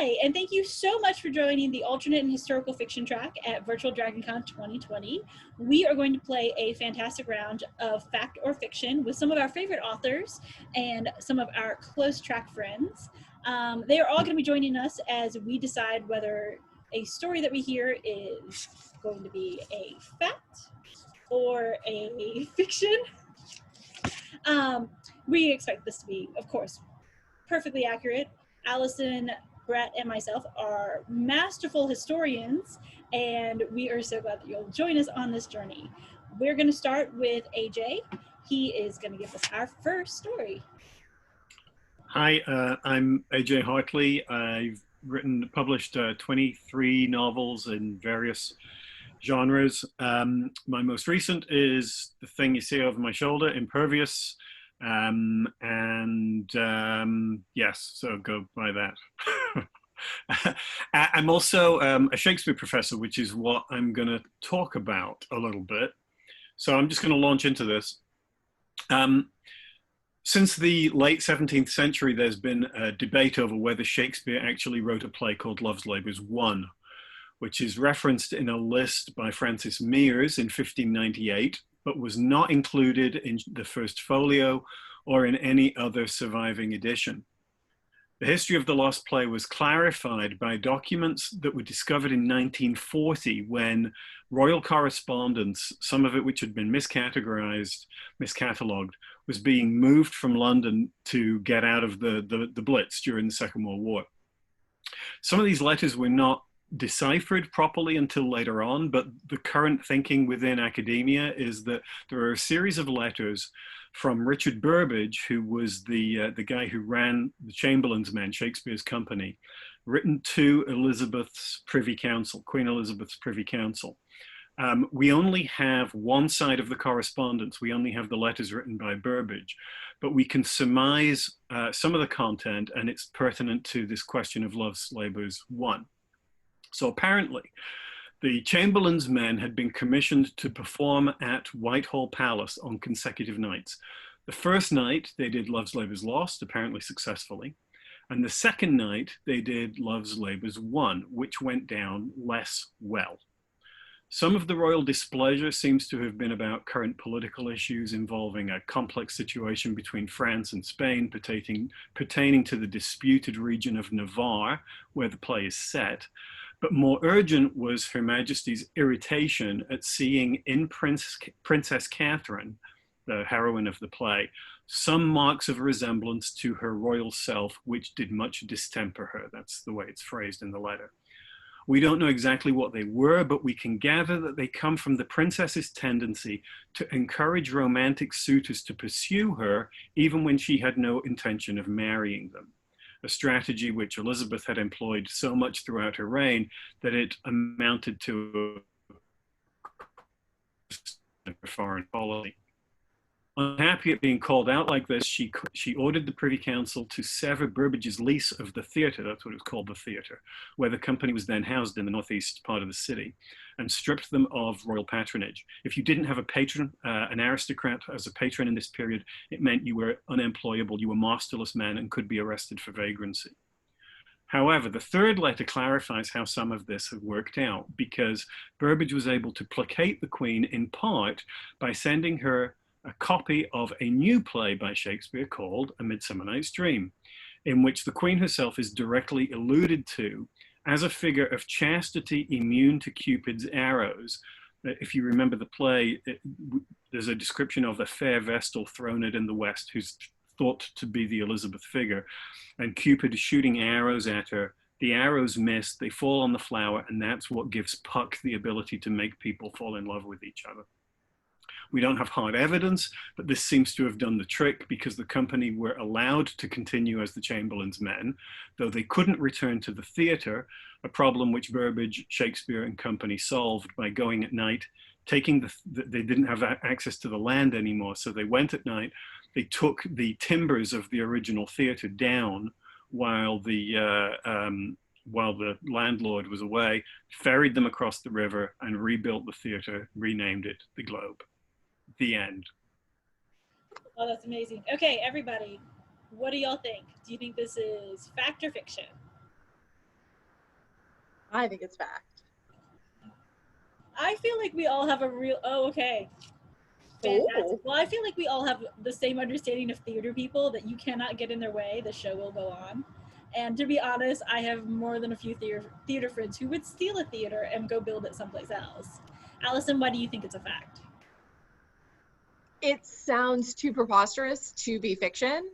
Hi, and thank you so much for joining the alternate and historical fiction track at Virtual DragonCon 2020. We are going to play a fantastic round of fact or fiction with some of our favorite authors and some of our close track friends. They are all going to be joining us as we decide whether a story that we hear is going to be a fact or a fiction. We expect this to be, of course, perfectly accurate. Alison, Brett, and myself are masterful historians, and we are so glad that you'll join us on this journey. We're going to start with AJ. He is going to give us our first story. Hi, I'm AJ Hartley. I've published 23 novels in various genres. My most recent is The Thing You See Over My Shoulder, Impervious. Yes, so go by that. I'm also a Shakespeare professor, which is what I'm going to talk about a little bit. So I'm just going to launch into this. Since the late 17th century, there's been a debate over whether Shakespeare actually wrote a play called Love's Labour's Won, which is referenced in a list by Francis Mears in 1598, but was not included in the first folio or in any other surviving edition. The history of the lost play was clarified by documents that were discovered in 1940 when royal correspondence, some of it which had been miscategorized, miscatalogued, was being moved from London to get out of the Blitz during the Second World War. Some of these letters were not deciphered properly until later on, but the current thinking within academia is that there are a series of letters from Richard Burbage, who was the guy who ran the Chamberlain's Men, Shakespeare's company, written to Elizabeth's Privy Council, Queen Elizabeth's Privy Council. We only have one side of the correspondence. We only have the letters written by Burbage, but we can surmise some of the content, and it's pertinent to this question of Love's Labour's Won. So apparently, the Chamberlain's Men had been commissioned to perform at Whitehall Palace on consecutive nights. The first night, they did Love's Labour's Lost, apparently successfully. And the second night, they did Love's Labour's Won, which went down less well. Some of the royal displeasure seems to have been about current political issues involving a complex situation between France and Spain pertaining to the disputed region of Navarre, where the play is set. But more urgent was Her Majesty's irritation at seeing in Princess Catherine, the heroine of the play, some marks of resemblance to her royal self, which did much distemper her. That's the way it's phrased in the letter. We don't know exactly what they were, but we can gather that they come from the princess's tendency to encourage romantic suitors to pursue her, even when she had no intention of marrying them. A strategy which Elizabeth had employed so much throughout her reign that it amounted to a foreign policy. Unhappy at being called out like this, she ordered the Privy Council to sever Burbage's lease of the theatre, that's what it was called, the theatre, where the company was then housed in the northeast part of the city, and stripped them of royal patronage. If you didn't have a patron, an aristocrat as a patron in this period, it meant you were unemployable, you were masterless man and could be arrested for vagrancy. However, the third letter clarifies how some of this had worked out, because Burbage was able to placate the Queen in part by sending her a copy of a new play by Shakespeare called A Midsummer Night's Dream, in which the Queen herself is directly alluded to as a figure of chastity immune to Cupid's arrows. If you remember the play, there's a description of a fair vestal throned in the west who's thought to be the Elizabeth figure, and Cupid is shooting arrows at her. The arrows miss, they fall on the flower, and that's what gives Puck the ability to make people fall in love with each other. We don't have hard evidence, but this seems to have done the trick because the company were allowed to continue as the Chamberlain's Men, though they couldn't return to the theatre, a problem which Burbage, Shakespeare and company solved by going at night, they didn't have access to the land anymore, so they went at night, they took the timbers of the original theatre down while the landlord was away, ferried them across the river and rebuilt the theatre, renamed it the Globe. The end. Oh, that's amazing. Okay, everybody, what do y'all think? Do you think this is fact or fiction? I think it's fact. I feel like we all have a real, oh, okay. Fantastic. Oh. Well, I feel like we all have the same understanding of theater people, that you cannot get in their way, the show will go on. And to be honest, I have more than a few theater friends who would steal a theater and go build it someplace else. Allison, why do you think it's a fact? It sounds too preposterous to be fiction.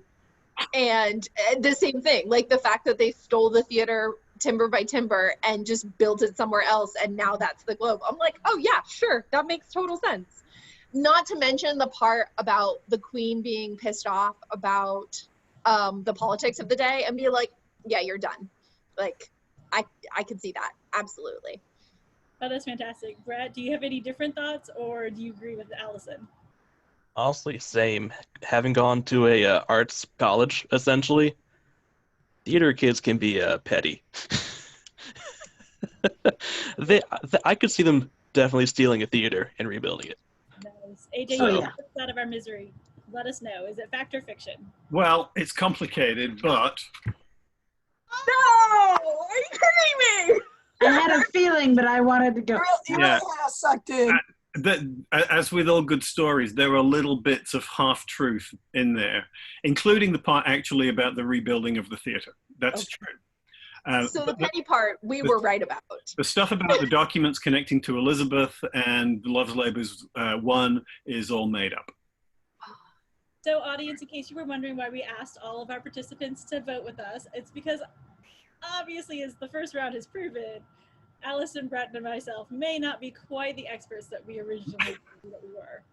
And the same thing, like the fact that they stole the theater timber by timber and just built it somewhere else, and now that's the Globe. I'm like, oh yeah, sure, that makes total sense. Not to mention the part about the Queen being pissed off about the politics of the day and be like, yeah, you're done. Like, I could see that, absolutely. Oh, that's fantastic. Brett, do you have any different thoughts, or do you agree with Allison? Honestly, same. Having gone to a arts college, essentially, theater kids can be petty. I could see them definitely stealing a theater and rebuilding it. Nice. AJ, Oh, you yeah. get us out of our misery. Let us know. Is it fact or fiction? Well, it's complicated, but No! Are you kidding me? I had a feeling, but I wanted to go. You Yeah. really have sucked in. as with all good stories, there are little bits of half-truth in there, including the part actually about the rebuilding of the theatre. That's Okay. true. So the petty part, we were right about. The stuff about the documents connecting to Elizabeth and Love's 1 is all made up. So audience, in case you were wondering why we asked all of our participants to vote with us, it's because obviously, as the first round has proven, Allison, Brett, and myself may not be quite the experts that we originally knew that we were.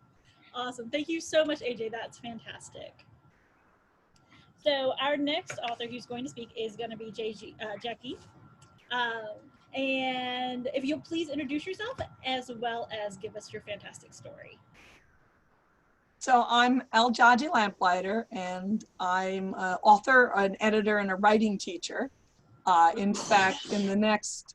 Awesome. Thank you so much, AJ. That's fantastic. So our next author who's going to speak is going to be Jagi. And if you'll please introduce yourself as well as give us your fantastic story. So I'm Jagi Lamplighter, and I'm an author, an editor, and a writing teacher. In fact, in the next,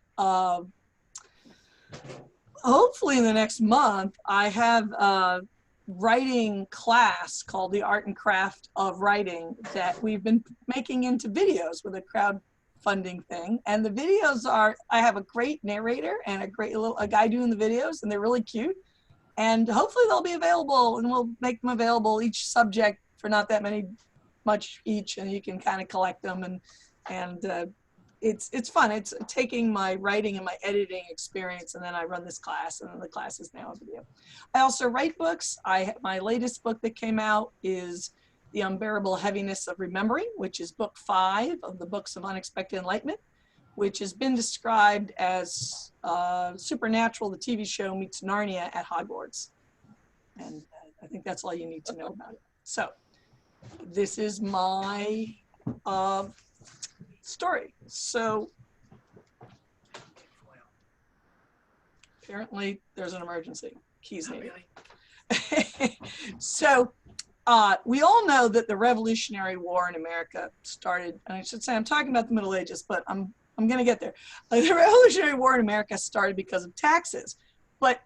hopefully in the next month, I have a writing class called the Art and Craft of Writing that we've been making into videos with a crowdfunding thing. And the videos are, I have a great narrator and a guy doing the videos, and they're really cute. And hopefully they'll be available, and we'll make them available each subject for not that much each, and you can kind of collect them, and it's fun. It's taking my writing and my editing experience, and then I run this class, and then the class is now a video. I also write books. My latest book that came out is The Unbearable Heaviness of Remembering, which is book 5 of the Books of Unexpected Enlightenment, which has been described as Supernatural, the TV show, meets Narnia at Hogwarts. And I think that's all you need to know about it. So this is my story. So apparently there's an emergency. Keys needed. So we all know that the Revolutionary War in America started, and I should say I'm talking about the Middle Ages, but I'm going to get there. The Revolutionary War in America started because of taxes, but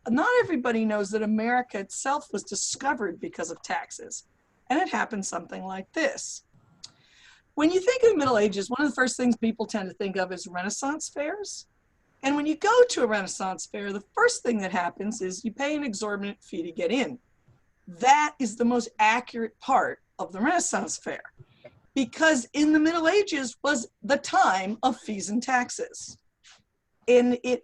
not everybody knows that America itself was discovered because of taxes. And it happened something like this. When you think of the Middle Ages, one of the first things people tend to think of is Renaissance fairs. And when you go to a Renaissance fair, the first thing that happens is you pay an exorbitant fee to get in. That is the most accurate part of the Renaissance fair, because in the Middle Ages was the time of fees and taxes. And it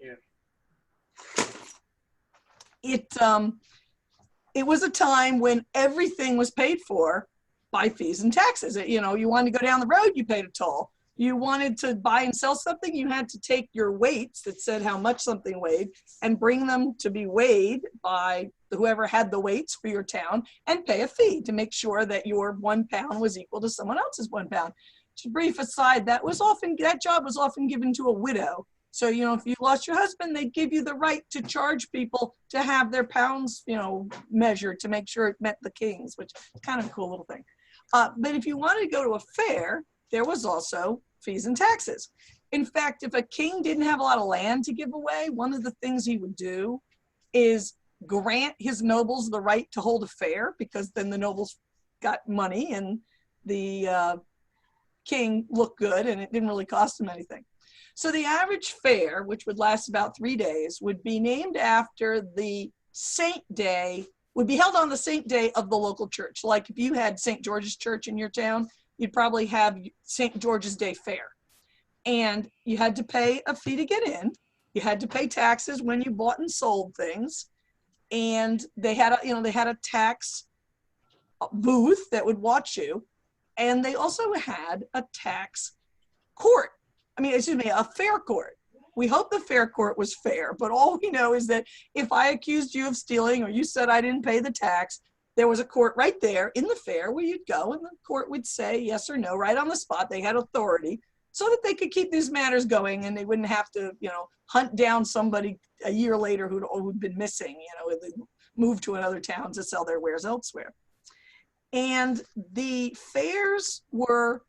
was a time when everything was paid for by fees and taxes. You know, you wanted to go down the road, you paid a toll. You wanted to buy and sell something, you had to take your weights that said how much something weighed and bring them to be weighed by whoever had the weights for your town and pay a fee to make sure that your 1 pound was equal to someone else's 1 pound. Just a brief aside, that job was often given to a widow. So, you know, if you lost your husband, they'd give you the right to charge people to have their pounds, you know, measured to make sure it met the king's, which is kind of a cool little thing. But if you wanted to go to a fair, there was also fees and taxes. In fact, if a king didn't have a lot of land to give away, one of the things he would do is grant his nobles the right to hold a fair, because then the nobles got money and the king looked good and it didn't really cost him anything. So the average fair, which would last about 3 days, would be named after the saint day, would be held on the saint day of the local church. Like if you had St. George's Church in your town, you'd probably have St. George's Day Fair. And you had to pay a fee to get in. You had to pay taxes when you bought and sold things. And they had a tax booth that would watch you. And they also had a tax court. A fair court. We hope the fair court was fair, but all we know is that if I accused you of stealing or you said I didn't pay the tax, there was a court right there in the fair where you'd go and the court would say yes or no right on the spot. They had authority so that they could keep these matters going and they wouldn't have to, hunt down somebody a year later who'd been missing, they moved to another town to sell their wares elsewhere. And the fairs were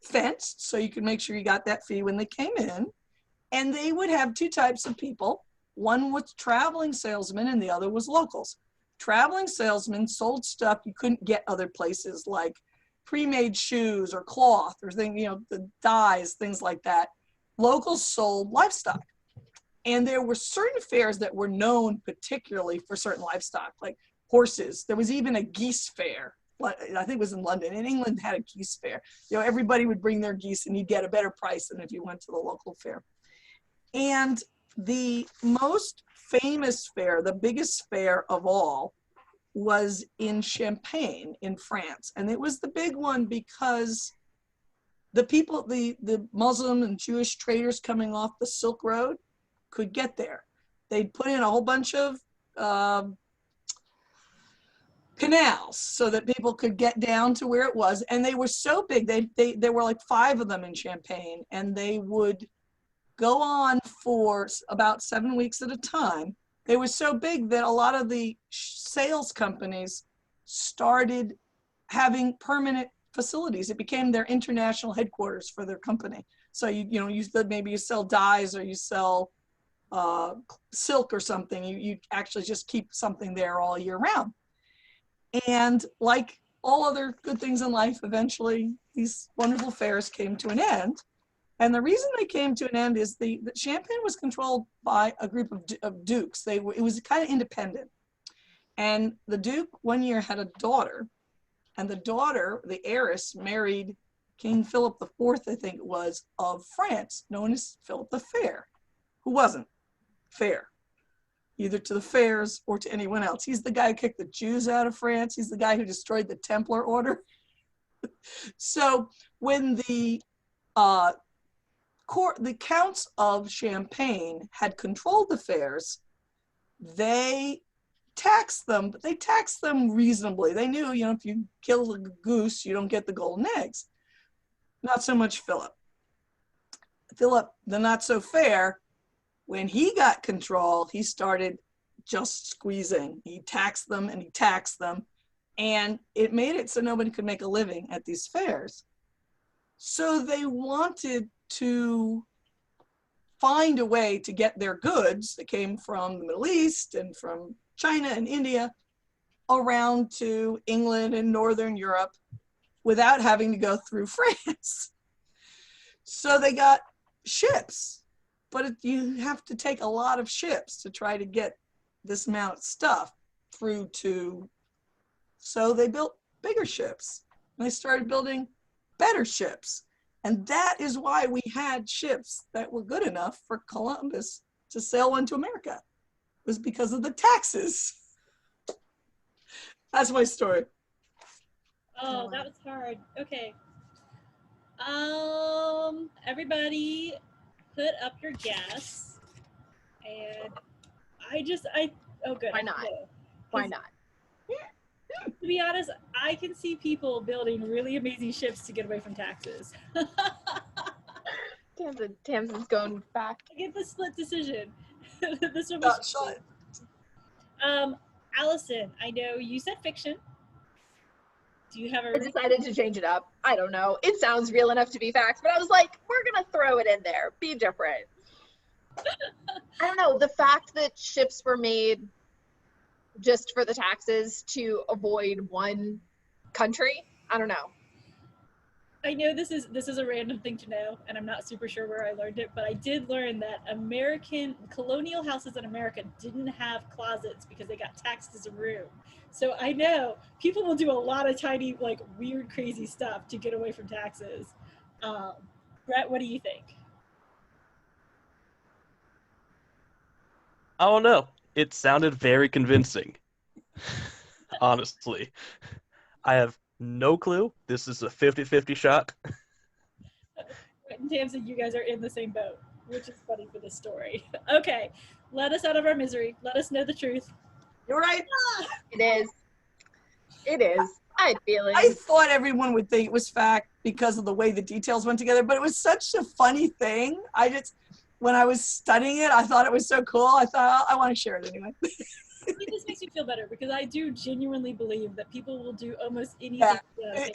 fenced, so you could make sure you got that fee when they came in. And they would have two types of people. One was traveling salesmen and the other was locals. Traveling salesmen sold stuff you couldn't get other places, like pre-made shoes or cloth or the dyes, things like that. Locals sold livestock. And there were certain fairs that were known particularly for certain livestock, like horses. There was even a geese fair. I think it was in London. In England had a geese fair. Everybody would bring their geese and you'd get a better price than if you went to the local fair. And the most famous fair, the biggest fair of all, was in Champagne in France. And it was the big one because the people, the Muslim and Jewish traders coming off the Silk Road could get there. They'd put in a whole bunch of canals so that people could get down to where it was. And they were so big, there were like 5 of them in Champagne, and they would go on for about 7 weeks at a time. They were so big that a lot of the sales companies started having permanent facilities. It became their international headquarters for their company. So maybe you sell dyes or you sell silk or something. You actually just keep something there all year round. And like all other good things in life, eventually these wonderful fairs came to an end. And the reason they came to an end is the Champagne was controlled by a group of dukes. It was kind of independent. And the duke one year had a daughter, and the daughter, the heiress, married King Philip IV, I think it was, of France, known as Philip the Fair, who wasn't fair, either to the fairs or to anyone else. He's the guy who kicked the Jews out of France. He's the guy who destroyed the Templar order. So when the counts of Champagne had controlled the fairs, they taxed them, but they taxed them reasonably. They knew, if you kill a goose, you don't get the golden eggs. Not so much Philip. Philip, the not so fair, when he got control, he started just squeezing. He taxed them and he taxed them, and it made it so nobody could make a living at these fairs. So they wanted to find a way to get their goods that came from the Middle East and from China and India around to England and Northern Europe without having to go through France. So they got ships, but you have to take a lot of ships to try to get this amount of stuff through to, so they built bigger ships and they started building better ships. And that is why we had ships that were good enough for Columbus to sail one to America. It was because of the taxes. That's my story. Oh, that was hard. Okay. Everybody put up your guess. And oh good. Why not? Okay. Why not? To be honest, I can see people building really amazing ships to get away from taxes. Tamsin's going back. I get the split decision. This one Not was shy. Alison, I know you said fiction. Do you have a I decided to change it up. I don't know. It sounds real enough to be facts, but I was like, we're gonna throw it in there. Be different. I don't know. The fact that ships were made just for the taxes to avoid one country, I don't know. I know this is a random thing to know, and I'm not super sure where I learned it, but I did learn that American colonial houses in America didn't have closets because they got taxed as a room. So I know people will do a lot of tiny, like, weird, crazy stuff to get away from taxes. Brett, what do you think? I don't know. It sounded very convincing. Honestly. I have no clue. This is a 50-50 shot. Brett and Tamsin, you guys are in the same boat, which is funny for this story. Okay, let us out of our misery. Let us know the truth. You're right. It is. It is. I had feelings. I thought everyone would think it was fact because of the way the details went together, but it was such a funny thing. When I was studying it, I thought it was so cool. I thought, I want to share it anyway. I think this makes me feel better because I do genuinely believe that people will do almost anything. Yeah,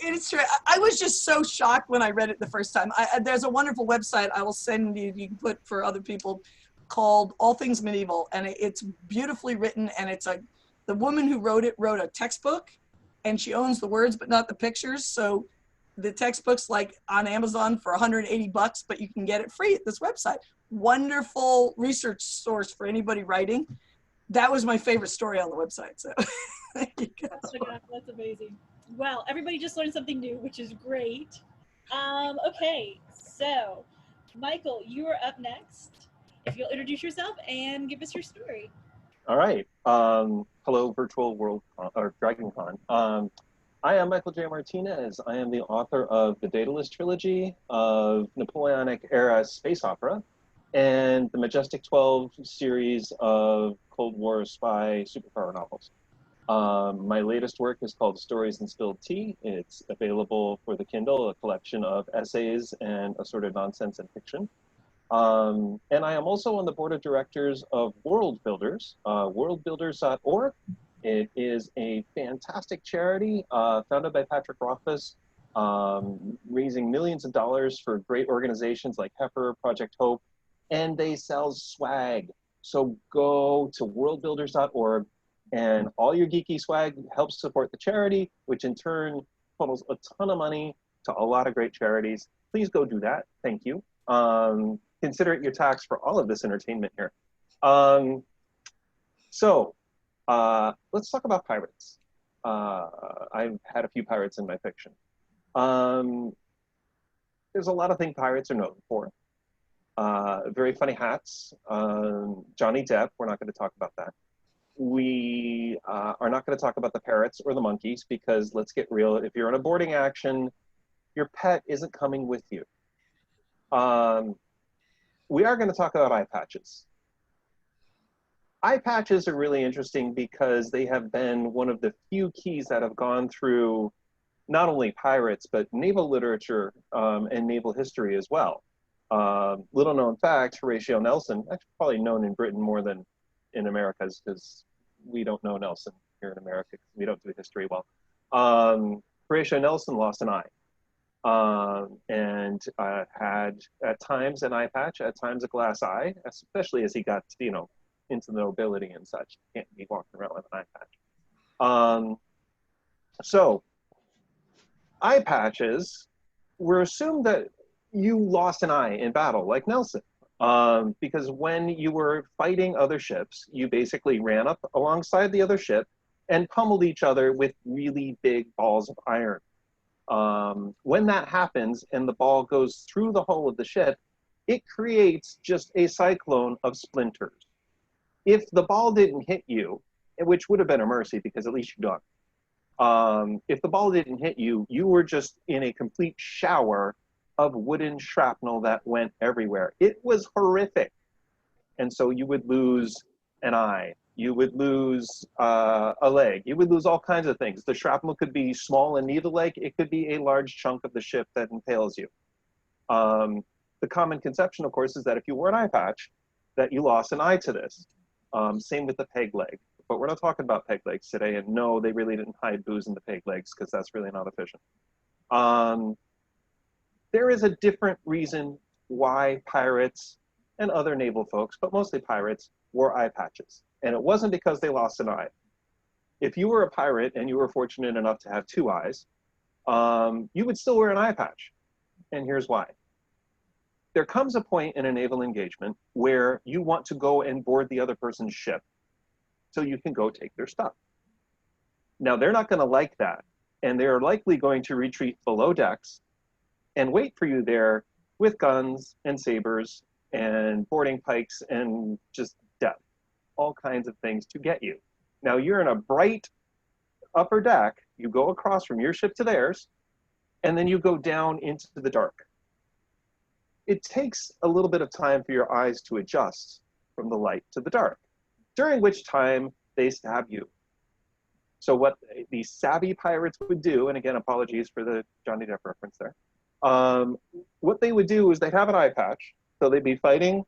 it's true. I was just so shocked when I read it the first time. There's a wonderful website I will send you can put for other people called All Things Medieval, and it's beautifully written, and the woman who wrote it wrote a textbook, and she owns the words but not the pictures. So the textbook's like on Amazon for $180, but you can get it free at this website. Wonderful research source for anybody writing. That was my favorite story on the website. So there you go. Oh my God, that's amazing. Well, everybody just learned something new, which is great. Okay, so Michael, you are up next. If you'll introduce yourself and give us your story. All right. Hello, virtual world or DragonCon. I am Michael J. Martinez. I am the author of the Daedalus trilogy of Napoleonic era space opera and the Majestic 12 series of Cold War spy superpower novels. My latest work is called Stories and Spilled Tea. It's available for the Kindle, a collection of essays and assorted nonsense and fiction. And I am also on the board of directors of World Builders, worldbuilders.org. It is a fantastic charity founded by Patrick Rothfuss, raising millions of dollars for great organizations like Heifer, Project Hope, and they sell swag. So go to worldbuilders.org, and all your geeky swag helps support the charity, which in turn funnels a ton of money to a lot of great charities. Please go do that. Thank you. Consider it your tax for all of this entertainment here. Let's talk about pirates. I've had a few pirates in my fiction. There's a lot of things pirates are known for. Very funny hats. Johnny Depp, we're not going to talk about that. We are not going to talk about the parrots or the monkeys because let's get real. If you're in a boarding action, your pet isn't coming with you. We are going to talk about eye patches. Eye patches are really interesting because they have been one of the few keys that have gone through not only pirates, but naval literature and naval history as well. Little known fact, Horatio Nelson, actually probably known in Britain more than in America because we don't know Nelson here in America because we don't do history well. Horatio Nelson lost an eye and had at times an eye patch, at times a glass eye, especially as he got, into the nobility and such. Can't be walking around with an eye patch. So eye patches were assumed that you lost an eye in battle, like Nelson. Because when you were fighting other ships, you basically ran up alongside the other ship and pummeled each other with really big balls of iron. When that happens and the ball goes through the hull of the ship, it creates just a cyclone of splinters. If the ball didn't hit you, which would have been a mercy because at least you ducked, if the ball didn't hit you, you were just in a complete shower of wooden shrapnel that went everywhere. It was horrific. And so you would lose an eye. You would lose a leg. You would lose all kinds of things. The shrapnel could be small and needle-like. It could be a large chunk of the ship that impales you. The common conception, of course, is that if you wore an eye patch, that you lost an eye to this. Same with the peg leg. But we're not talking about peg legs today. And no, they really didn't hide booze in the peg legs because that's really not efficient. There is a different reason why pirates and other naval folks, but mostly pirates, wore eye patches. And it wasn't because they lost an eye. If you were a pirate and you were fortunate enough to have two eyes, you would still wear an eye patch and here's why. There comes a point in a naval engagement where you want to go and board the other person's ship so you can go take their stuff. Now, they're not going to like that, and they're likely going to retreat below decks and wait for you there with guns and sabers and boarding pikes and just death, all kinds of things to get you. Now, you're in a bright upper deck, you go across from your ship to theirs, and then you go down into the dark. It takes a little bit of time for your eyes to adjust from the light to the dark, during which time they stab you. So what these savvy pirates would do, and again, apologies for the Johnny Depp reference there, what they would do is they'd have an eye patch, so they'd be fighting,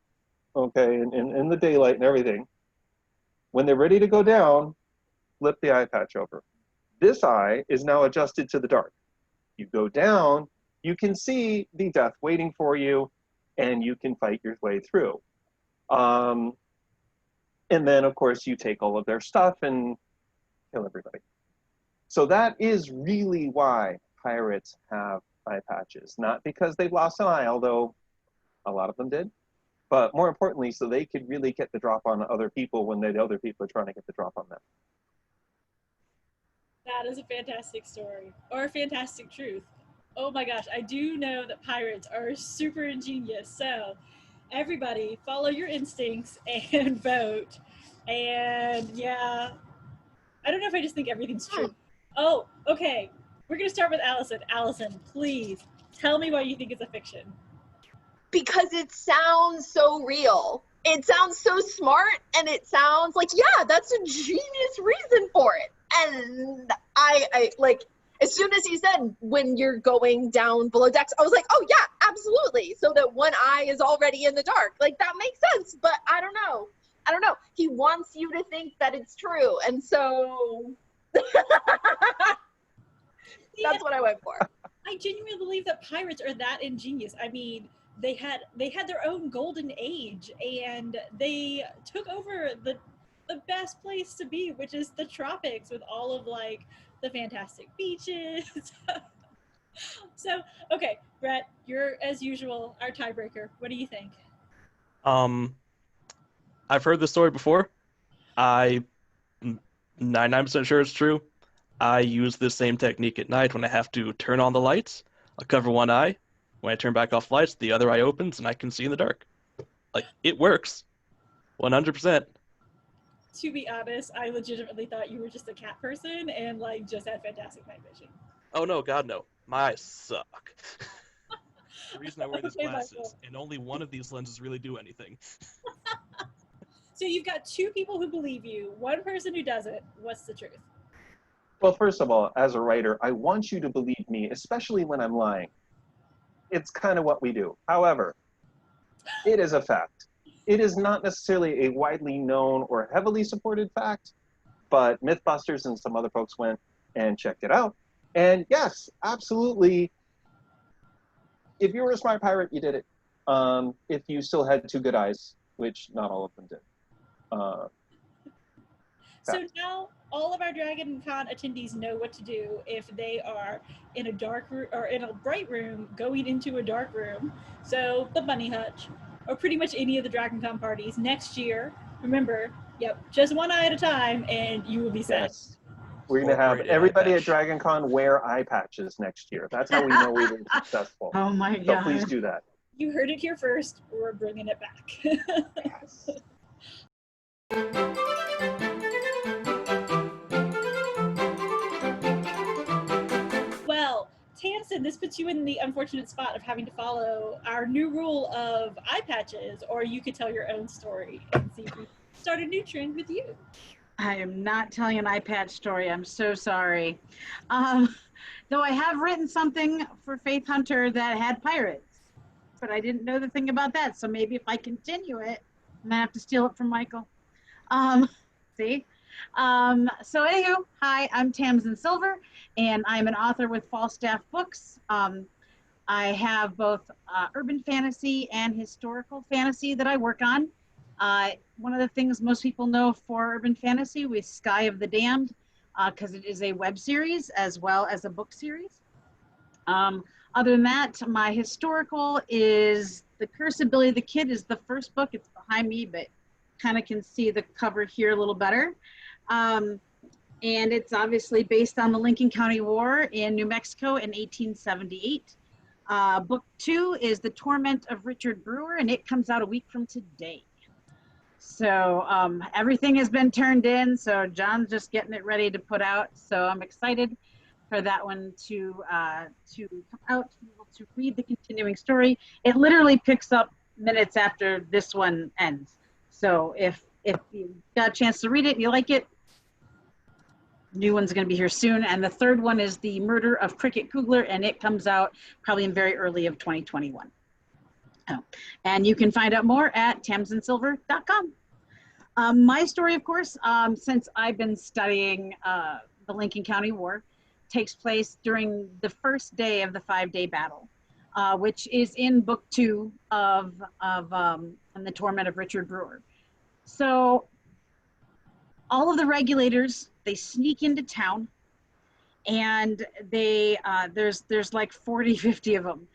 okay, in the daylight and everything. When they're ready to go down, flip the eye patch over. This eye is now adjusted to the dark. You go down, you can see the death waiting for you, and you can fight your way through. And then, of course, you take all of their stuff and kill everybody. So that is really why pirates have eye patches. Not because they've lost an eye, although a lot of them did, but more importantly, so they could really get the drop on other people when the other people are trying to get the drop on them. That is a fantastic story, or a fantastic truth. Oh my gosh, I do know that pirates are super ingenious. So everybody follow your instincts and vote. And yeah, I don't know if I just think everything's true. Oh, okay. We're going to start with Alison. Alison, please tell me why you think it's a fiction. Because it sounds so real. It sounds so smart, and it sounds like, yeah, that's a genius reason for it. And I like, as soon as he said, when you're going down below decks, I was like, oh yeah, absolutely. So that one eye is already in the dark. Like, that makes sense, but I don't know. He wants you to think that it's true. And so that's what I went for. I genuinely believe that pirates are that ingenious. I mean, they had their own golden age, and they took over the best place to be, which is the tropics, with all of like the fantastic beaches. So, okay, Brett, you're as usual our tiebreaker. What do you think? I've heard this story before. I'm 99% sure it's true. I use this same technique at night when I have to turn on the lights. I'll cover one eye. When I turn back off lights, the other eye opens and I can see in the dark. Like, it works. 100%. To be honest, I legitimately thought you were just a cat person and like just had fantastic night vision. Oh no, God no. My eyes suck. The reason I wear these Okay, glasses, Michael. and only one of these lenses really do anything. So you've got two people who believe you, one person who doesn't. What's the truth? Well, first of all, as a writer, I want you to believe me, especially when I'm lying. It's kind of what we do. However, it is a fact. It is not necessarily a widely known or heavily supported fact, but Mythbusters and some other folks went and checked it out. And yes, absolutely, if you were a smart pirate, you did it. If you still had two good eyes, which not all of them did. So now all of our DragonCon attendees know what to do if they are in a dark room or in a bright room going into a dark room. So the Bunny Hutch, or pretty much any of the DragonCon parties next year. Remember, yep, just one eye at a time, and you will be set. Yes. We're going to have everybody at DragonCon wear eye patches next year. That's how we know we were successful. Oh my So God. please do that. You heard it here first. We're bringing it back. Yes. Well, Tamsin, this puts you in the unfortunate spot of having to follow our new rule of eye patches, or you could tell your own story and see if we start a new trend with you. I am not telling an eye patch story. I'm so sorry. Though I have written something for Faith Hunter that had pirates, but I didn't know the thing about that. So maybe if I continue it, and I have to steal it from Michael. See? So anywho, hi, I'm Tamsin Silver, and I'm an author with Falstaff Books. I have both urban fantasy and historical fantasy that I work on. One of the things most people know for urban fantasy was Sky of the Damned, because it is a web series as well as a book series. Other than that, my historical is The Curse of Billy the Kid is the first book. It's behind me, but kind of can see the cover here a little better. And it's obviously based on the Lincoln County War in New Mexico in 1878. Book 2 is The Torment of Richard Brewer, and it comes out a week from today. So everything has been turned in, so John's just getting it ready to put out. So I'm excited for that one to come out, to be able to read the continuing story. It literally picks up minutes after this one ends. So if you got a chance to read it, you like it, new one's going to be here soon. And the third one is The Murder of Cricket Kugler, and it comes out probably in very early of 2021. Oh. And you can find out more at tamsinsilver.com. My story, of course, since I've been studying the Lincoln County War, takes place during the first day of the 5-day battle, which is in book 2 of The Torment of Richard Brewer. So all of the regulators, they sneak into town, and they there's like 40, 50 of them,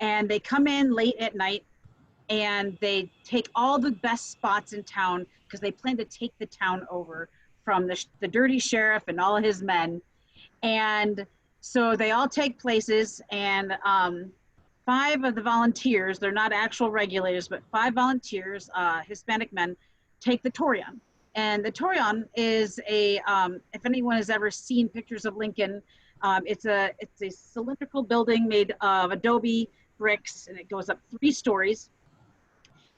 and they come in late at night, and they take all the best spots in town because they plan to take the town over from the dirty sheriff and all of his men. And so they all take places, and 5 of the volunteers, they're not actual regulators, but 5 volunteers, Hispanic men, take the Torion. And the Torion is a, if anyone has ever seen pictures of Lincoln, it's a cylindrical building made of adobe bricks, and it goes up 3 stories.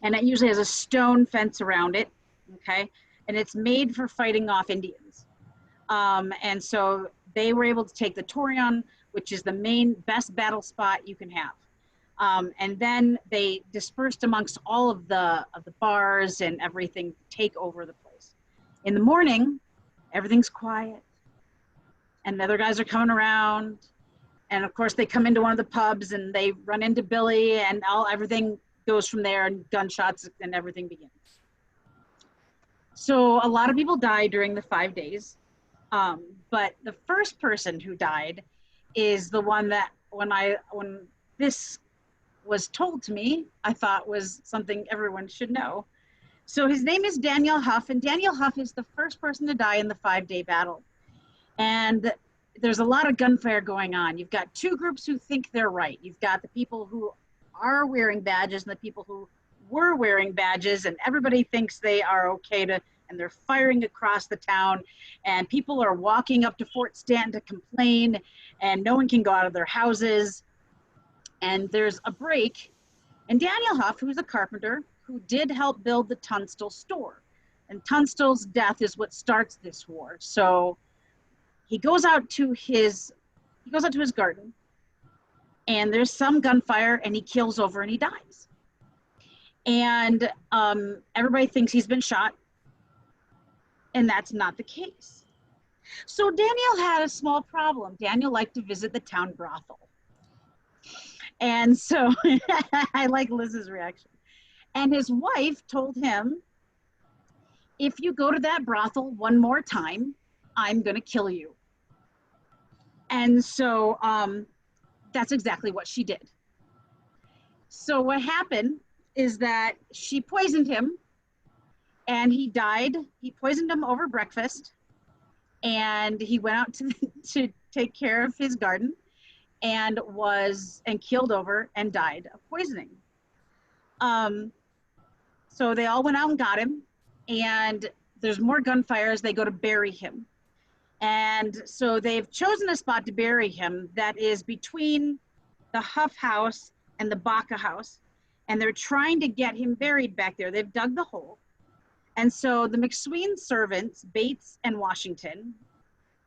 And it usually has a stone fence around it, okay? And it's made for fighting off Indians. And so they were able to take the Torion, which is the best battle spot you can have. And then they dispersed amongst all of the bars and everything, take over the place. In the morning, everything's quiet, and the other guys are coming around. And of course they come into one of the pubs and they run into Billy, and everything goes from there, and gunshots and everything begins. So a lot of people die during the 5 days. But the first person who died is the one that when this was told to me, I thought was something everyone should know. So his name is Daniel Huff, and Daniel Huff is the first person to die in the 5-day battle. And there's a lot of gunfire going on. You've got 2 groups who think they're right. You've got the people who are wearing badges and the people who were wearing badges, and everybody thinks they are okay and they're firing across the town, and people are walking up to Fort Stanton to complain, and no one can go out of their houses. And there's a break, and Daniel Huff, who's a carpenter, who did help build the Tunstall store. And Tunstall's death is what starts this war. So he goes out to his garden, and there's some gunfire, and he keels over and he dies. And everybody thinks he's been shot, and that's not the case. So Daniel had a small problem. Daniel liked to visit the town brothel. And so I like Liz's reaction. And his wife told him, if you go to that brothel one more time, I'm going to kill you. And so that's exactly what she did. So what happened is that she poisoned him, and he died. He poisoned him over breakfast, and he went out to take care of his garden, and keeled over and died of poisoning. So they all went out and got him, and there's more gunfire as they go to bury him. And so they've chosen a spot to bury him that is between the Huff house and the Baca house, and they're trying to get him buried back there. They've dug the hole. And so the McSween servants, Bates and Washington,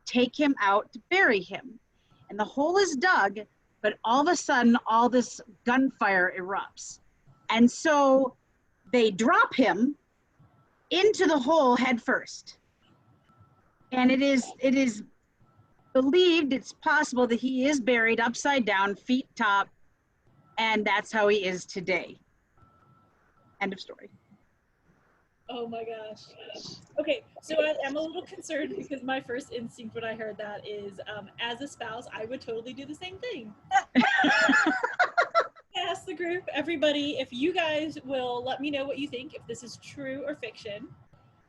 take him out to bury him. And the hole is dug, but all of a sudden, all this gunfire erupts. And so they drop him into the hole head first. And it is believed, it's possible that he is buried upside down, feet top, and that's how he is today. End of story. Oh my gosh. Okay, so I'm a little concerned because my first instinct when I heard that is, as a spouse, I would totally do the same thing. Ask the group, everybody, if you guys will let me know what you think, if this is true or fiction.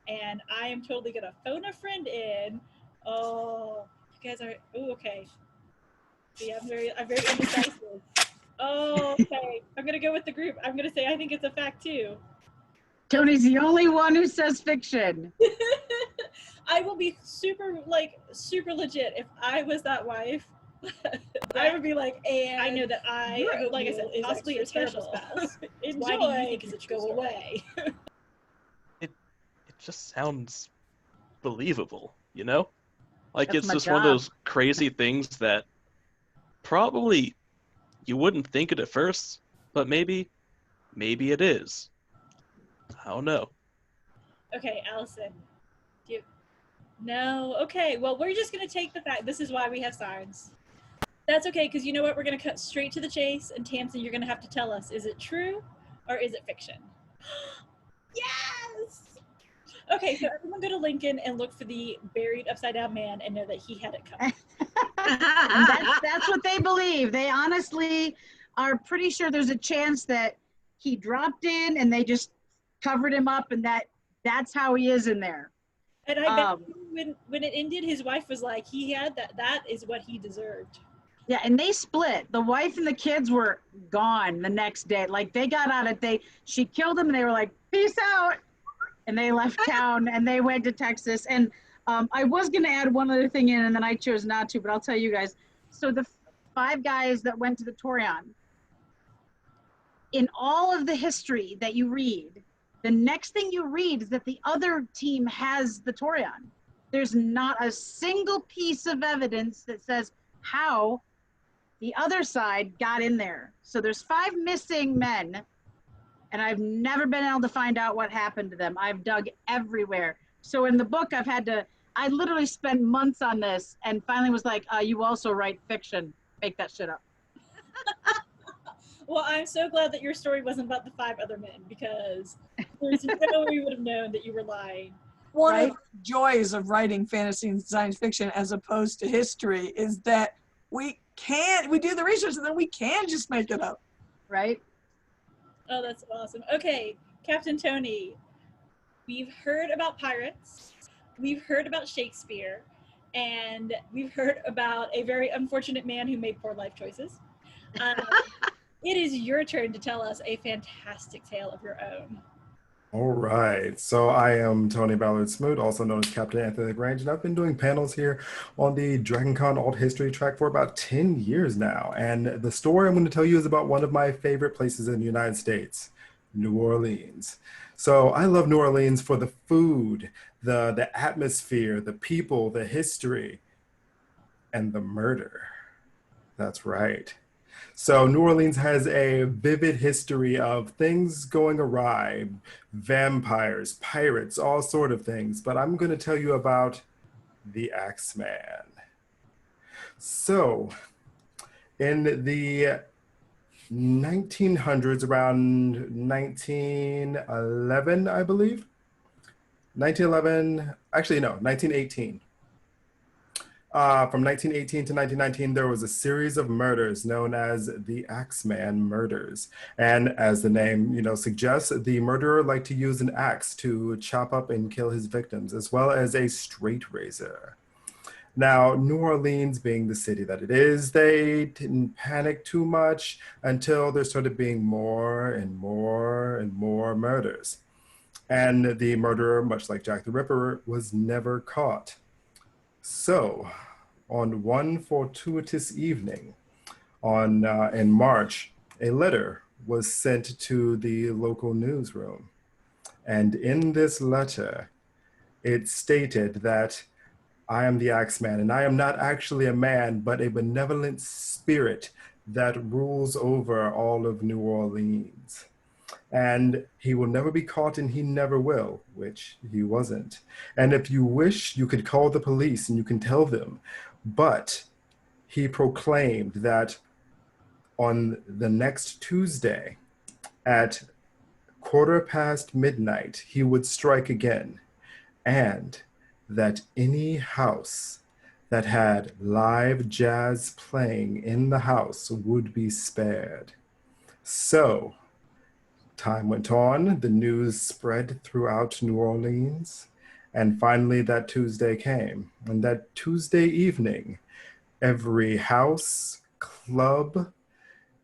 And I am totally gonna phone a friend in. Oh, you guys are. Oh, okay. See, I'm very indecisive. Oh, okay. I'm gonna go with the group. I'm gonna say I think it's a fact too. Tony's the only one who says fiction. I will be super legit if I was that wife. I would be like, and I know that I, like I said, is possibly a terrible spouse. Enjoy. Why do you think it's a true story? Away. It just sounds believable, you know? Like That's it's my just one of job. those crazy things that probably you wouldn't think it at first, but maybe it is. I don't know. Okay, Allison. No. Okay. Well, we're just gonna take the fact. This is why we have signs. That's okay, because you know what? We're gonna cut straight to the chase, and Tamsin, you're gonna have to tell us: is it true or is it fiction? Yes. Okay, so everyone go to Lincoln and look for the buried upside down man and know that he had it coming. That's what they believe. They honestly are pretty sure there's a chance that he dropped in and they just covered him up, and that's how he is in there. And I bet when it ended, his wife was like, he had that is what he deserved. Yeah, and they split. The wife and the kids were gone the next day. Like they got out she killed him and they were like, peace out. And they left town and they went to Texas. And I was going to add one other thing in and then I chose not to, but I'll tell you guys. So the 5 guys that went to the Torion, in all of the history that you read, the next thing you read is that the other team has the Torion. There's not a single piece of evidence that says how the other side got in there. So there's 5 missing men, and I've never been able to find out what happened to them. I've dug everywhere. So in the book, I literally spent months on this and finally was like, you also write fiction. Make that shit up. Well, I'm so glad that your story wasn't about the 5 other men, because there's no way we would have known that you were lying. One of the joys of writing fantasy and science fiction as opposed to history is that we do the research and then we can just make it up. Right? Oh, that's awesome. Okay, Captain Tony, we've heard about pirates, we've heard about Shakespeare, and we've heard about a very unfortunate man who made poor life choices. It is your turn to tell us a fantastic tale of your own. All right, so I am Tony Ballard-Smoot, also known as Captain Anthony Lagrange, and I've been doing panels here on the DragonCon Alt History track for about 10 years now. And the story I'm going to tell you is about one of my favorite places in the United States, New Orleans. So I love New Orleans for the food, the atmosphere, the people, the history, and the murder. That's right. So New Orleans has a vivid history of things going awry, vampires, pirates, all sort of things. But I'm going to tell you about the Axeman. So in the 1900s, around 1911, I believe. 1911, actually no, 1918. From 1918 to 1919, there was a series of murders known as the Axeman murders. And as the name, suggests, the murderer liked to use an axe to chop up and kill his victims, as well as a straight razor. Now, New Orleans being the city that it is, they didn't panic too much until there started being more and more and more murders. And the murderer, much like Jack the Ripper, was never caught. So, on one fortuitous evening in March, a letter was sent to the local newsroom. And in this letter, it stated that I am the Axeman, and I am not actually a man, but a benevolent spirit that rules over all of New Orleans. And he will never be caught, and he never will, which he wasn't. And if you wish, you could call the police and you can tell them. But he proclaimed that on the next Tuesday at quarter-past midnight, he would strike again, and that any house that had live jazz playing in the house would be spared. So, time went on, the news spread throughout New Orleans, and finally that Tuesday came. And that Tuesday evening, every house, club,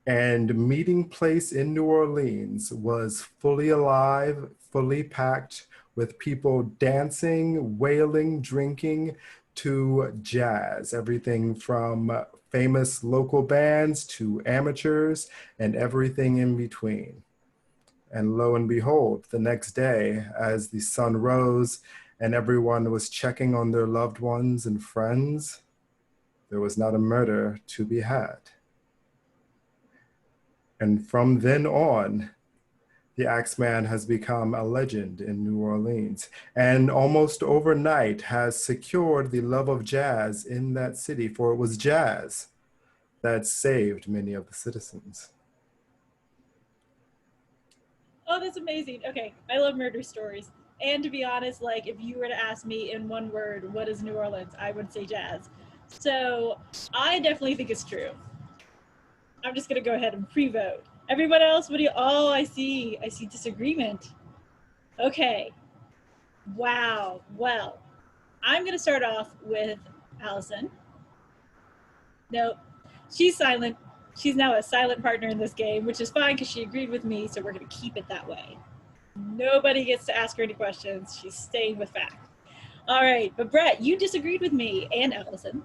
and meeting place in New Orleans was fully alive, fully packed, with people dancing, wailing, drinking, to jazz. Everything from famous local bands to amateurs and everything in between. And lo and behold, the next day, as the sun rose and everyone was checking on their loved ones and friends, there was not a murder to be had. And from then on, the Axeman has become a legend in New Orleans, and almost overnight has secured the love of jazz in that city, for it was jazz that saved many of the citizens. Oh, that's amazing. Okay, I love murder stories. And to be honest, like if you were to ask me in one word, what is New Orleans? I would say jazz. So I definitely think it's true. I'm just gonna go ahead and pre-vote. Everyone else, what do you, oh, I see disagreement. Okay, wow, well, I'm gonna start off with Alison. Nope, she's silent. She's now a silent partner in this game, which is fine because she agreed with me, so we're gonna keep it that way. Nobody gets to ask her any questions. She's staying with fact. All right, but Brett, you disagreed with me and Alison.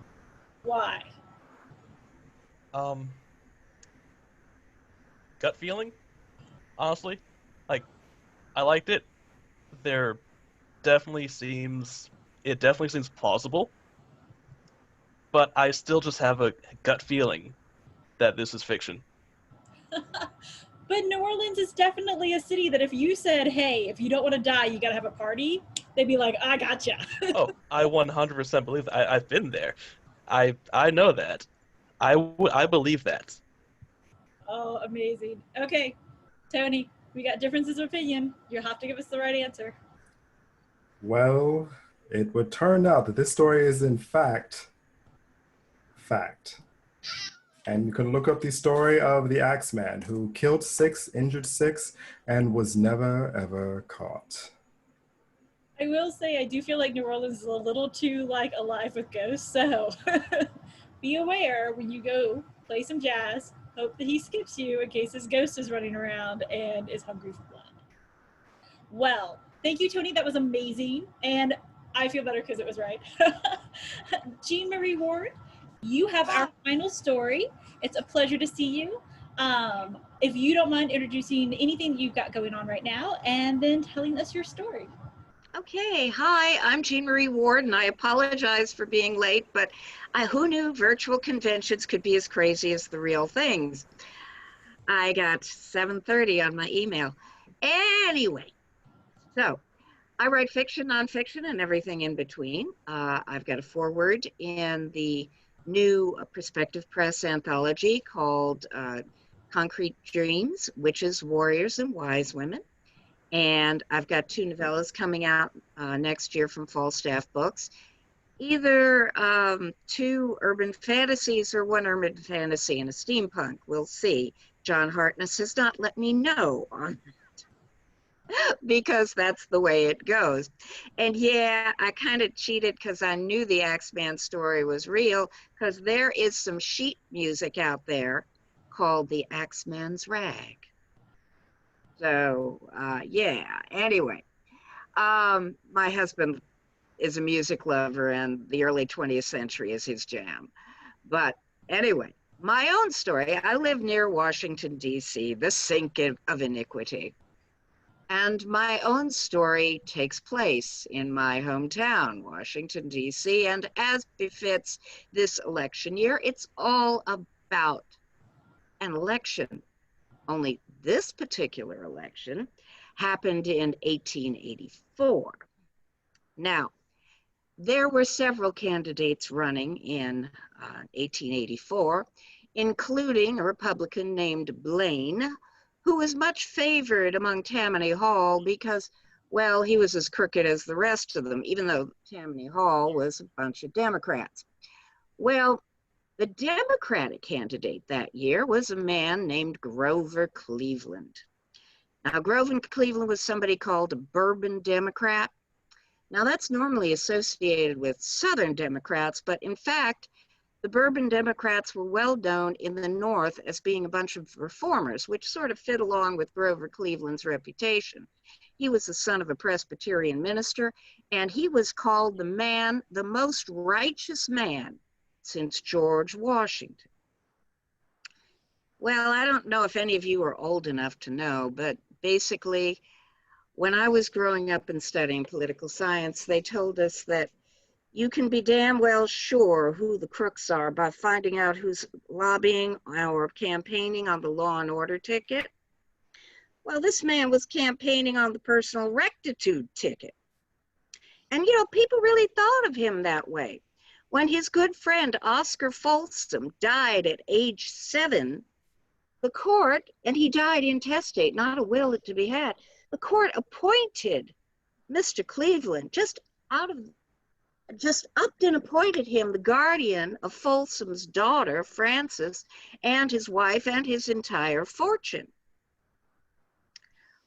Why? Gut feeling, honestly. Like, I liked it. It definitely seems plausible, but I still just have a gut feeling that this is fiction. But New Orleans is definitely a city that if you said, hey, if you don't want to die, you got to have a party, they'd be like, I gotcha. Oh, I 100% believe that. I've been there. I know that. I believe that. Oh, amazing. Okay, Tony, we got differences of opinion. You'll have to give us the right answer. Well, it would turn out that this story is in fact. And you can look up the story of the Axeman who killed 6, injured 6, and was never ever caught. I will say I do feel like New Orleans is a little too like alive with ghosts, so be aware when you go play some jazz. Hope that he skips you in case his ghost is running around and is hungry for blood. Well, thank you, Tony. That was amazing. And I feel better because it was right. Jean Marie Ward, you have our final story. It's a pleasure to see you. If you don't mind introducing anything you've got going on right now and then telling us your story. Okay, hi, I'm Jean Marie Ward, and I apologize for being late, but who knew virtual conventions could be as crazy as the real things? I got 7:30 on my email. Anyway, so I write fiction, nonfiction, and everything in between. I've got a foreword in the new Perspective Press anthology called Concrete Dreams, Witches, Warriors, and Wise Women. And I've got 2 novellas coming out next year from Falstaff Books. Either 2 urban fantasies or 1 urban fantasy and a steampunk. We'll see. John Hartness has not let me know on that because that's the way it goes. And yeah, I kind of cheated because I knew the Axeman story was real, because there is some sheet music out there called the Axeman's Rag. So, yeah, anyway, my husband is a music lover and the early 20th century is his jam. But anyway, my own story, I live near Washington, D.C., the sink of iniquity. And my own story takes place in my hometown, Washington, D.C., and as befits this election year, it's all about an election. Only this particular election happened in 1884. Now, there were several candidates running in 1884, including a Republican named Blaine, who was much favored among Tammany Hall because, well, he was as crooked as the rest of them, even though Tammany Hall was a bunch of Democrats. Well, the Democratic candidate that year was a man named Grover Cleveland. Now, Grover Cleveland was somebody called a Bourbon Democrat. Now, that's normally associated with Southern Democrats, but in fact, the Bourbon Democrats were well known in the North as being a bunch of reformers, which sort of fit along with Grover Cleveland's reputation. He was the son of a Presbyterian minister, and he was called the most righteous man since George Washington. Well, I don't know if any of you are old enough to know, but basically, when I was growing up and studying political science, they told us that you can be damn well sure who the crooks are by finding out who's lobbying or campaigning on the law and order ticket. Well, this man was campaigning on the personal rectitude ticket. And, you know, people really thought of him that way. When his good friend Oscar Folsom died at age 7, the court, and he died intestate, not a will to be had, the court appointed Mr. Cleveland, just upped and appointed him the guardian of Folsom's daughter, Frances, and his wife and his entire fortune.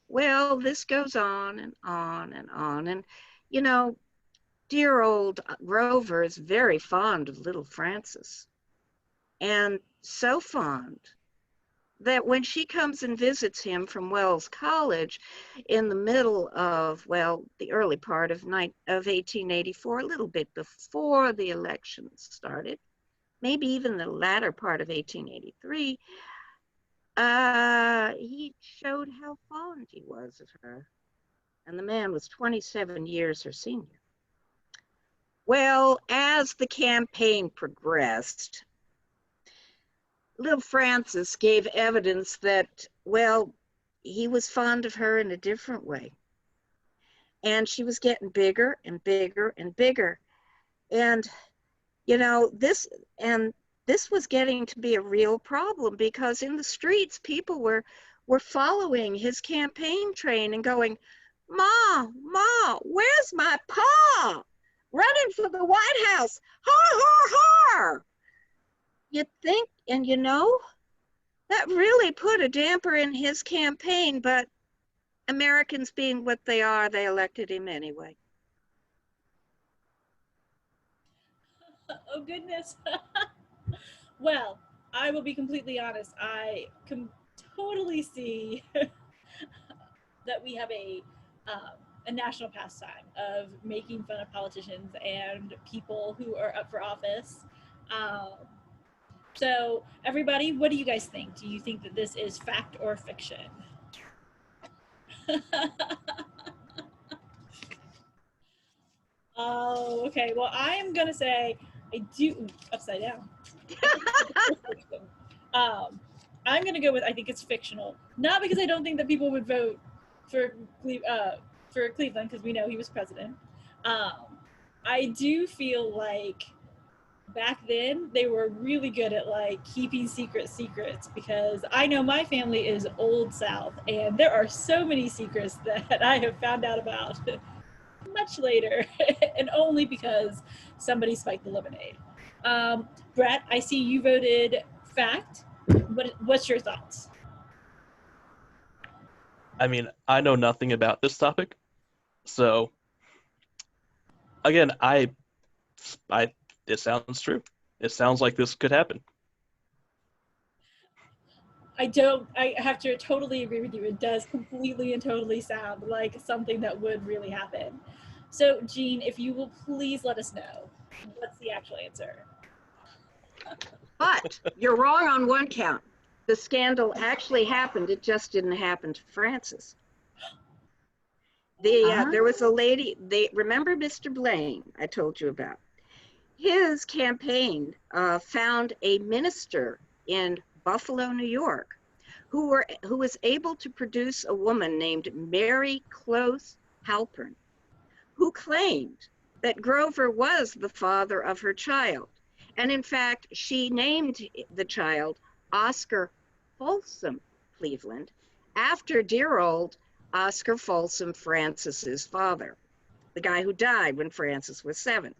Well, this goes on and on and on. And, you know, dear old Grover is very fond of little Frances, and so fond that when she comes and visits him from Wells College in the middle of, well, the early part of 1884, a little bit before the election started, maybe even the latter part of 1883, he showed how fond he was of her. And the man was 27 years her senior. Well, as the campaign progressed, little Frances gave evidence that, well, he was fond of her in a different way. And she was getting bigger and bigger and bigger. And, you know, this was getting to be a real problem, because in the streets, people were following his campaign train and going, "Ma, Ma, where's my pa? Running for the White House, har, har, har." You'd think, and you know, that really put a damper in his campaign, but Americans being what they are, they elected him anyway. Oh, goodness. Well, I will be completely honest. I can totally see that we have a national pastime of making fun of politicians and people who are up for office. So everybody, what do you guys think? Do you think that this is fact or fiction? Oh, okay. Well, I am going to say I do, upside down. I'm going to go with, I think it's fictional. Not because I don't think that people would vote for Cleveland, because we know he was president. I do feel like back then they were really good at like keeping secrets, because I know my family is Old South, and there are so many secrets that I have found out about much later, and only because somebody spiked the lemonade. Brett, I see you voted fact. What's your thoughts? I mean, I know nothing about this topic, so again, it sounds true. It sounds like this could happen. I have to totally agree with you. It does completely and totally sound like something that would really happen. So, Jean, if you will please let us know, what's the actual answer? But you're wrong on one count. The scandal actually happened. It just didn't happen to Frances. There was a lady, remember Mr. Blaine I told you about? His campaign found a minister in Buffalo, New York, who was able to produce a woman named Mary Close Halpern, who claimed that Grover was the father of her child. And in fact, she named the child Oscar Folsom Cleveland after dear old Oscar Folsom Francis's father, the guy who died when Francis was 7.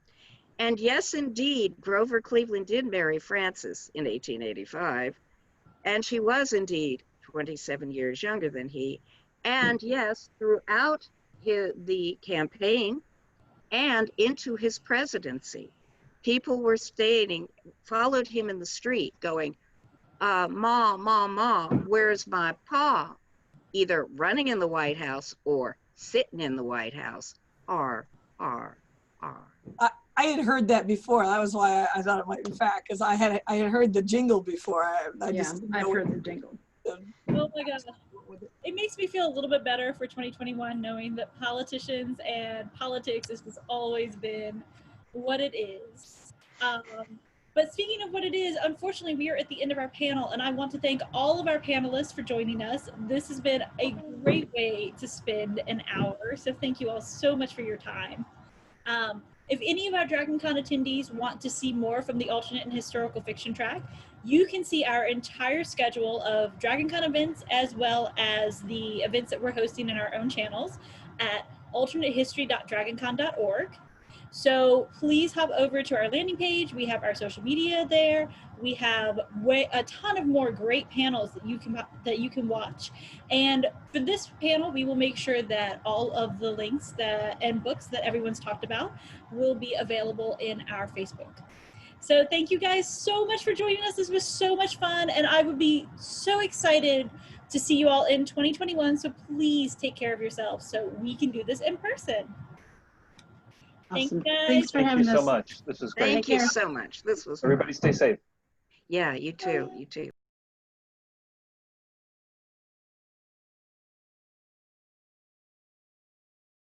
And yes, indeed, Grover Cleveland did marry Frances in 1885, and she was indeed 27 years younger than he. And yes, throughout the campaign and into his presidency, people were followed him in the street going, Ma, Ma, Ma, where's my pa? Either running in the White House or sitting in the White House. R, R, R. I had heard that before. That was why I thought it might be fact, because I had heard the jingle before. I've heard the jingle. Oh my God. It makes me feel a little bit better for 2021 knowing that politicians and politics has just always been what it is. But speaking of what it is, unfortunately, we are at the end of our panel, and I want to thank all of our panelists for joining us. This has been a great way to spend an hour, so thank you all so much for your time. If any of our DragonCon attendees want to see more from the alternate and historical fiction track, you can see our entire schedule of DragonCon events as well as the events that we're hosting in our own channels at alternatehistory.dragoncon.org. So please hop over to our landing page. We have our social media there. We have a ton of more great panels that you can watch. And for this panel, we will make sure that all of the links and books that everyone's talked about will be available in our Facebook. So thank you guys so much for joining us. This was so much fun, and I would be so excited to see you all in 2021. So please take care of yourselves so we can do this in person. Awesome. Thank you guys. Thanks for Thank having you us. so much. This was great. Thank you so much. This was Everybody stay safe. Yeah, you too. You too.